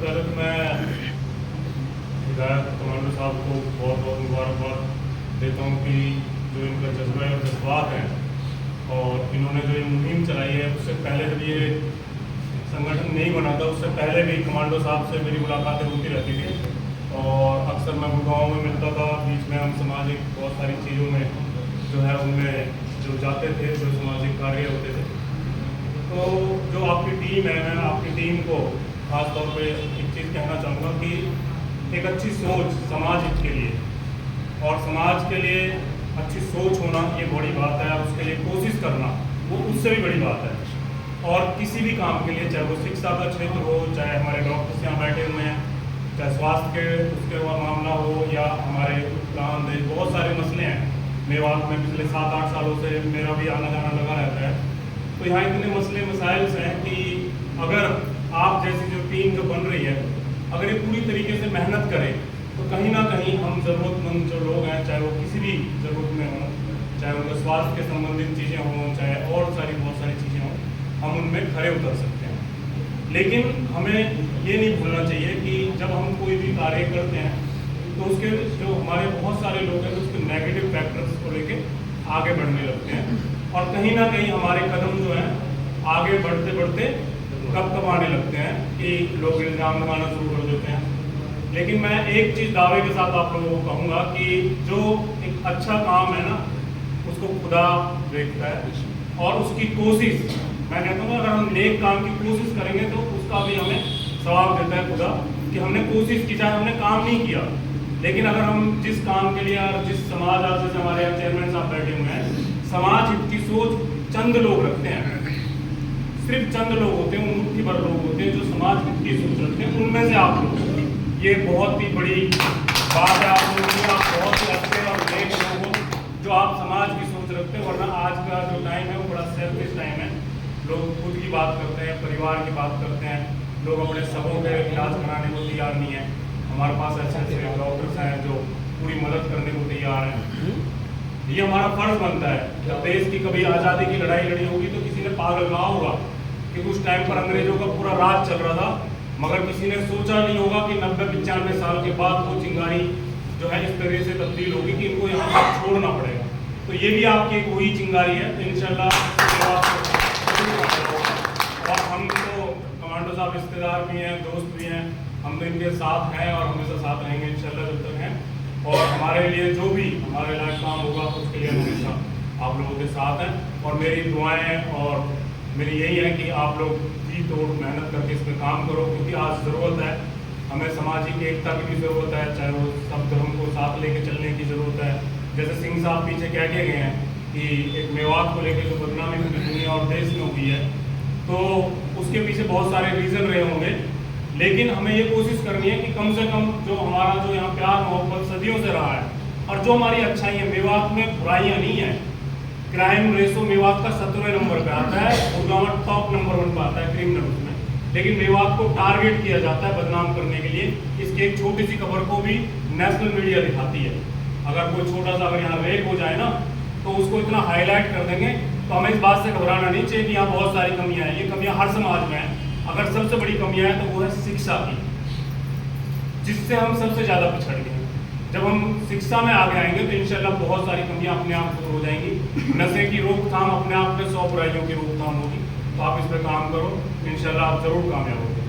पहले तो मैं विधायक कमांडो साहब को बहुत बहुत मुबारकबाद देता हूँ कि जो इनका जज्बा और जज्बात हैं और इन्होंने जो ये मुहिम चलाई है, उससे पहले जब ये संगठन नहीं बना था उससे पहले भी कमांडो साहब से मेरी मुलाकातें होती रहती थी और अक्सर मैं गुड़गांव में मिलता था। बीच में हम सामाजिक बहुत सारी चीज़ों में जो है उनमें जो जाते थे, जो सामाजिक कार्य होते थे। तो जो आपकी टीम है, मैं आपकी टीम को खास तौर पे एक चीज़ कहना चाहूँगा कि एक अच्छी सोच समाज के लिए और समाज के लिए अच्छी सोच होना ये बड़ी बात है और उसके लिए कोशिश करना वो उससे भी बड़ी बात है। और किसी भी काम के लिए, चाहे वो शिक्षा का क्षेत्र हो, चाहे हमारे डॉक्टर्स यहाँ बैठे हुए हैं, चाहे स्वास्थ्य के उसके मामला हो या हमारे उत्तराखंड देश, बहुत सारे मसले हैं। मेवात में पिछले 7-8 सालों से मेरा भी आना जाना लगा रहता है। तो यहाँ इतने मसले मसाइल हैं कि अगर आप जैसी जो टीम जो बन रही है, अगर ये पूरी तरीके से मेहनत करे तो कहीं ना कहीं हम ज़रूरतमंद जो लोग हैं, चाहे वो किसी भी ज़रूरत में हों, चाहे उनके स्वास्थ्य के संबंधित चीज़ें हों, चाहे और बहुत सारी चीज़ें हों, हम उनमें खरे उतर सकते हैं। लेकिन हमें ये नहीं भूलना चाहिए कि जब हम कोई भी कार्य करते हैं तो उसके जो हमारे बहुत सारे लोग हैं तो उसके नेगेटिव फैक्टर्स को लेके आगे बढ़ने लगते हैं और कहीं ना कहीं हमारे कदम जो हैं आगे बढ़ते बढ़ते कब आने लगते हैं कि लोग इल्ज़ाम लगाना शुरू कर देते हैं। लेकिन मैं एक चीज़ दावे के साथ आप लोगों को कहूँगा कि जो एक अच्छा काम है ना, उसको खुदा देखता है और उसकी कोशिश, मैं कहता हूँ अगर हम नेक काम की कोशिश करेंगे तो उसका भी हमें सवाब देता है खुदा कि हमने कोशिश की, चाहे हमने काम नहीं किया। लेकिन अगर हम जिस काम के लिए और जिस समाज, आज जैसे हमारे यहाँ चेयरमैन साहब बैठे हुए हैं, समाज हित की सोच चंद लोग रखते हैं, सिर्फ चंद लोग होते हैं, मुट्ठी भर लोग होते हैं जो समाज हित की सोच रखते हैं। उनमें से आप लोग, ये बहुत ही बड़ी बात है आप लोगों की, आप बहुत ही अच्छे और नेक लोग हो जो आप समाज की सोच रखते हैं। वरना आज का जो टाइम है वो बड़ा सेल्फिश टाइम है। लोग खुद की बात करते हैं, परिवार की बात करते हैं, लोग अपने सबों के इलाज कराने को तैयार नहीं है। हमारे पास अच्छे डॉक्टर्स हैं जो पूरी मदद करने को तैयार हैं। ये हमारा फर्ज बनता है। जब देश की कभी आज़ादी की लड़ाई लड़ी होगी तो किसी ने पागल कहा होगा कि उस टाइम पर अंग्रेजों का पूरा राज चल रहा था, मगर किसी ने सोचा नहीं होगा कि 90-95 साल के बाद वो चिंगारी जो है इस तरह से तब्दील होगी कि इनको यहाँ पर छोड़ना पड़ेगा। तो ये भी आपकी एक वही चिंगारी है। तो इंशाल्लाह और हम तो कमांडो साहब रिश्तेदार भी हैं, दोस्त भी हैं, हम तो इनके साथ हैं और हमेशा साथ रहेंगे इंशाल्लाह जब तक हैं। और हमारे लिए जो भी हमारे लायक काम होगा उसके लिए हमेशा आप लोगों के साथ हैं। और मेरी दुआएं और मेरी यही है कि आप लोग जी तोड़ मेहनत करके इस पर काम करो, क्योंकि आज ज़रूरत है हमें सामाजिक एकता की भी ज़रूरत है, चाहे वो सब धर्म को साथ लेके चलने की ज़रूरत है। जैसे सिंह साहब पीछे कह के गए हैं कि एक मेवात को लेकर जो बदनामी पूरी दुनिया और देश में हुई है, तो उसके पीछे बहुत सारे रीज़न रहे होंगे। लेकिन हमें ये कोशिश करनी है कि कम से कम जो हमारा जो यहाँ प्यार मोहब्बत सदियों से रहा है और जो हमारी अच्छाई है, मेवात में बुराइयाँ नहीं हैं। क्राइम रेशो मेवात का 17वें नंबर पे आता है, गुड़गांव टॉप नंबर 1 पे आता है क्रिमिनल में। लेकिन मेवात को टारगेट किया जाता है बदनाम करने के लिए। इसकी एक छोटी सी खबर को भी नेशनल मीडिया दिखाती है। अगर कोई छोटा सा अगर यहाँ रेप हो जाए ना तो उसको इतना हाईलाइट कर देंगे। तो हमें इस बात से घबराना नहीं चाहिए कि यहाँ बहुत सारी कमियाँ हैं। ये कमियाँ हर समाज में हैं। अगर सबसे बड़ी कमियाँ है तो वो है शिक्षा की, जिससे हम सबसे ज़्यादा पिछड़ गए हैं। जब हम शिक्षा में आगे आएंगे तो इंशाल्लाह बहुत सारी कमियाँ अपने आप दूर हो जाएंगी। नशे की रोकथाम अपने आप में 100 बुराइयों की रोकथाम होगी। तो आप इस पर काम करो, इंशाल्लाह आप ज़रूर कामयाब होंगे।